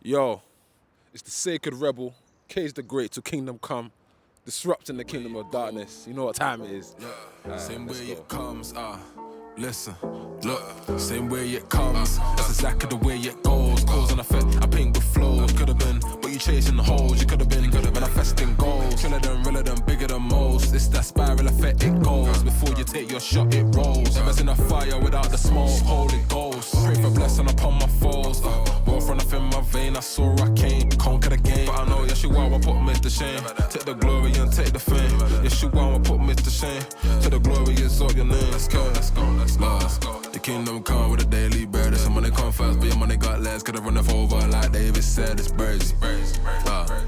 Yo, it's the sacred rebel, KayzTheGreat to kingdom come, disrupting the kingdom of darkness. You know what time it is. Same let's way go. it comes, listen, look, same way it comes, that's exactly the way it goes. Cause and effect, I paint with flows, could've been, but you chasing the holes, you could've been manifesting goals. Triller than, realer than, bigger than most, it's that spiral effect, it goes. Before you take your shot, it rolls. Never's in a fire without the smoke, Holy Ghost. Pray for blessing upon my foes, more from enough in my vein, I saw I can't conquer the game. But I know Yeshua will put me to shame, take the glory and take the fame. Yeshua will put me to shame, till the glory is all your name. Let's go, let's go, let's go, let's go. The kingdom come with a daily bread. Some money come first, but your money got less. Could have run it over like David said, it's brazy.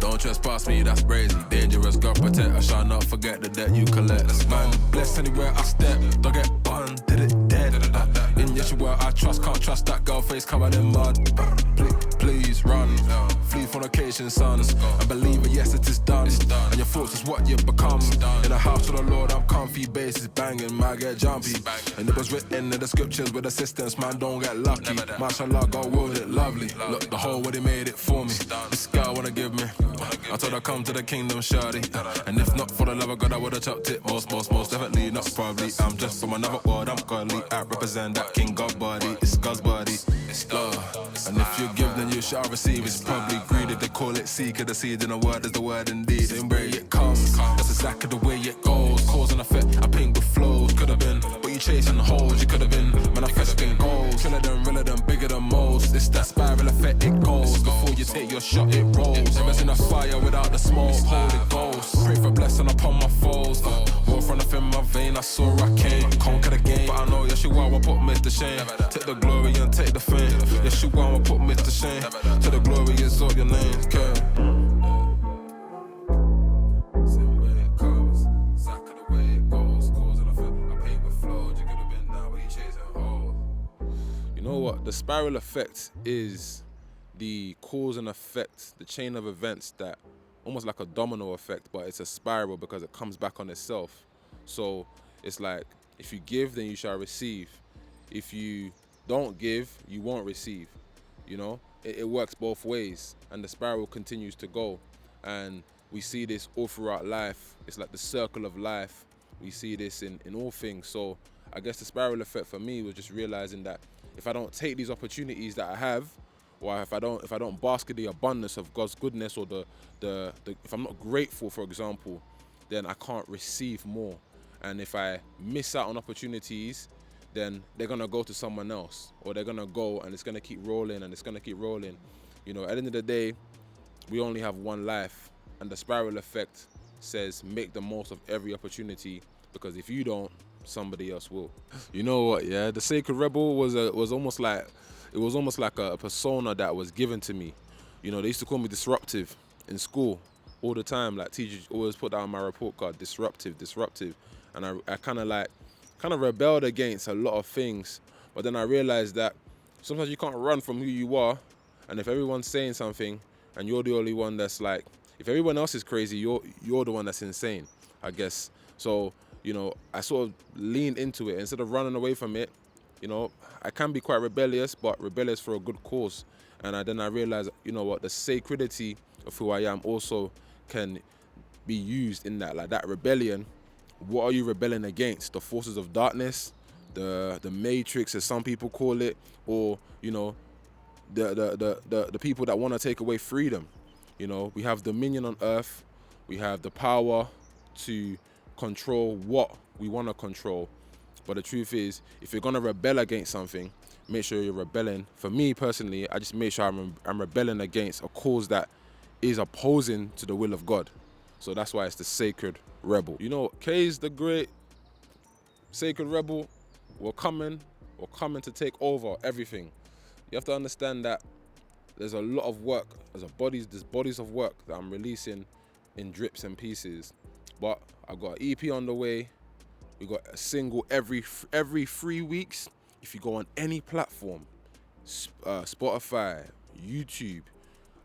Don't trespass me, that's brazy. Dangerous, God protect. I shall not forget the debt you collect. Man, bless anywhere I step. Don't get burned, did it dead. In Yeshua I trust, can't trust that girl face covered in mud. Please run, flee fornication, son. And believe it, yes it is done. And your thoughts is what you become. In the house of the Lord, I'm comfy, bass is banging, might get jumpy. And it was written in the scriptures with assistance, man, don't get lucky. Mashallah, God willed it lovely. Look, the whole way they made it for me. This girl wanna give me. I told her come to the kingdom, shawty. And if not for the love of God, I would've chopped it. Most definitely, not probably. I'm just from another world, I'm godly. I represent that King God body, it's God's body. And if you give, then you shall receive. It's probably greedy, they call it seeker. The seed in the word is the word indeed. Same way it comes, that's exactly the way it goes. Cause and effect, I paint with flows. Could've been, but you chasing holes. You could've been manifesting goals. Triller than, realer than, bigger than most. It's that spiral effect, it goes. Before you take your shot, it rolls. Never's in a fire without the smoke, Holy Ghost. Pray for blessing upon my foes. More from enough in my vein, I saw I can't conquer the game. But I know Yeshua will put me to shame, take the glory and take the fame. Yeshua will put me to shame, till the glory is all your name. Same way it comes, exactly the way it goes. Cause and effect, I paint with flows. You could've been down, but you chasing holes. You know what? The spiral effect is the cause and effect, the chain of events that almost like a domino effect, but it's a spiral because it comes back on itself. So it's like, if you give, then you shall receive. If you don't give, you won't receive. You know, it works both ways, and the spiral continues to go. And we see this all throughout life. It's like the circle of life. We see this in all things. So I guess the spiral effect for me was just realizing that if I don't take these opportunities that I have, or if I don't bask in the abundance of God's goodness, or if I'm not grateful, for example, then I can't receive more. And if I miss out on opportunities, then they're gonna go to someone else, or they're gonna go and it's gonna keep rolling and it's gonna keep rolling. You know, at the end of the day, we only have one life, and the spiral effect says make the most of every opportunity, because if you don't, somebody else will. You know what? Yeah, the sacred rebel was almost like a persona that was given to me. You know, they used to call me disruptive in school all the time. Like, teachers always put that on my report card, disruptive. And I kind of rebelled against a lot of things. But then I realized that sometimes you can't run from who you are. And if everyone's saying something and you're the only one that's like, if everyone else is crazy, you're the one that's insane, I guess. So, you know, I sort of leaned into it instead of running away from it. You know, I can be quite rebellious, but rebellious for a good cause. And then I realized, you know what, the sacredity of who I am also can be used in that. Like, that rebellion, what are you rebelling against? The forces of darkness, the matrix, as some people call it, or, you know, the people that want to take away freedom. You know, we have dominion on earth. We have the power to control what we want to control. But the truth is, if you're gonna rebel against something, make sure you're rebelling. For me personally, I just make sure I'm rebelling against a cause that is opposing to the will of God. So that's why it's the sacred rebel. You know, KayzTheGreat, sacred rebel, we're coming to take over everything. You have to understand that there's a lot of work, there's bodies of work that I'm releasing in drips and pieces. But I've got an EP on the way. We got a single every 3 weeks. If you go on any platform, Spotify, YouTube,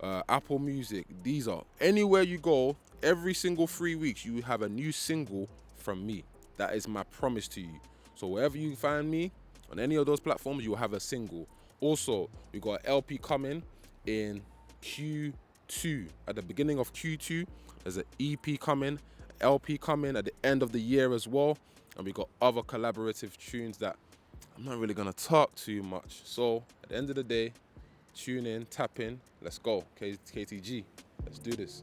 Apple Music, Deezer, anywhere you go, every single 3 weeks you have a new single from me. That is my promise to you. So wherever you find me, on any of those platforms, you will have a single. Also, we got an LP coming in Q2. At the beginning of Q2, there's an EP coming, LP coming at the end of the year as well. And we got other collaborative tunes that I'm not really gonna talk too much. So at the end of the day, tune in, tap in, let's go. KTG, let's do this.